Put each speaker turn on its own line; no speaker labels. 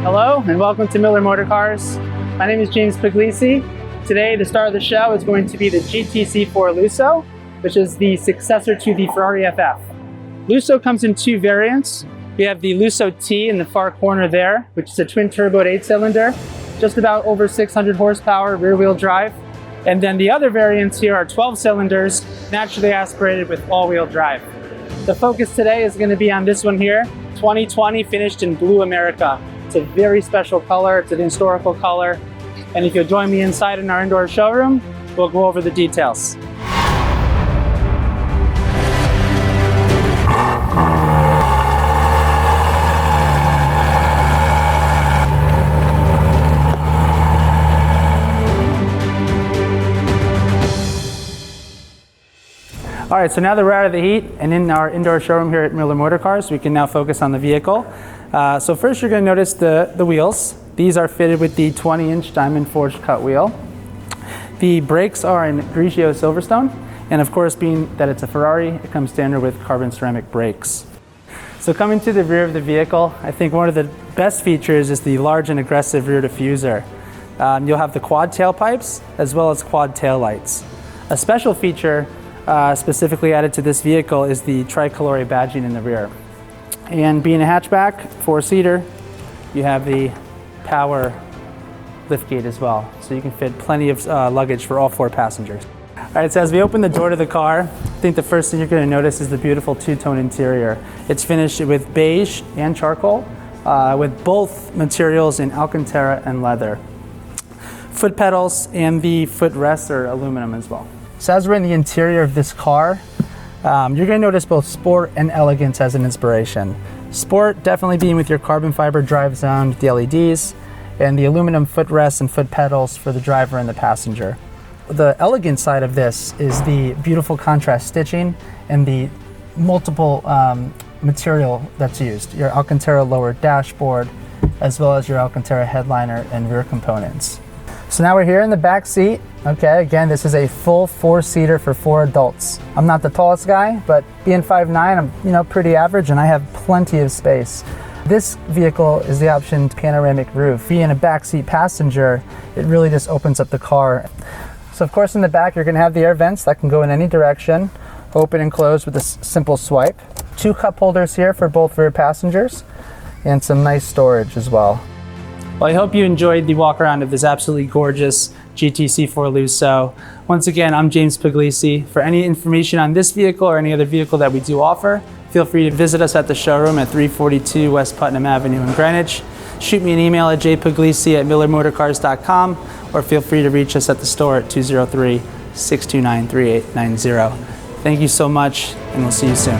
Hello and welcome to Miller Motorcars. My name is James Puglisi. Today, the star of the show is going to be the GTC4 Lusso, which is the successor to the Ferrari FF. Lusso comes in two variants. We have the Lusso T in the far corner there, which is a twin-turbo 8-cylinder, just about over 600 horsepower, rear-wheel drive. And then the other variants here are 12 cylinders, naturally aspirated with all-wheel drive. The focus today is going to be on this one here, 2020, finished in Blue America. It's a very special color, it's an historical color. And if you'll join me inside in our indoor showroom, we'll go over the details. All right, so now that we're out of the heat and in our indoor showroom here at Miller Motorcars, we can now focus on the vehicle. So first you're going to notice the wheels. These are fitted with the 20-inch diamond forged cut wheel. The brakes are in Grigio Silverstone, and of course, being that it's a Ferrari, it comes standard with carbon ceramic brakes. So coming to the rear of the vehicle, I think one of the best features is the large and aggressive rear diffuser. You'll have the quad tailpipes as well as quad tail lights. A special feature specifically added to this vehicle is the tricolore badging in the rear. And being a hatchback, four-seater, you have the power liftgate as well. So you can fit plenty of luggage for all four passengers. All right, so as we open the door to the car, I think the first thing you're going to notice is the beautiful two-tone interior. It's finished with beige and charcoal, with both materials in Alcantara and leather. Foot pedals and the footrests are aluminum as well. So as we're in the interior of this car, you're going to notice both sport and elegance as an inspiration. Sport definitely being with your carbon fiber drive zone, the LEDs, and the aluminum footrests and foot pedals for the driver and the passenger. The elegant side of this is the beautiful contrast stitching and the multiple material that's used. Your Alcantara lower dashboard, as well as your Alcantara headliner and rear components. So now we're here in the back seat. Okay, again, this is a full four-seater for four adults. I'm not the tallest guy, but being 5'9", I'm pretty average, and I have plenty of space. This vehicle is the option panoramic roof. Being a backseat passenger, it really just opens up the car. So of course in the back, you're gonna have the air vents that can go in any direction, open and close with a simple swipe. Two cup holders here for both rear passengers, and some nice storage as well. Well, I hope you enjoyed the walk around of this absolutely gorgeous GTC4 Lusso. Once again, I'm James Puglisi. For any information on this vehicle or any other vehicle that we do offer, feel free to visit us at the showroom at 342 West Putnam Avenue in Greenwich. Shoot me an email at jpuglisi@millermotorcars.com, or feel free to reach us at the store at 203-629-3890. Thank you so much, and we'll see you soon.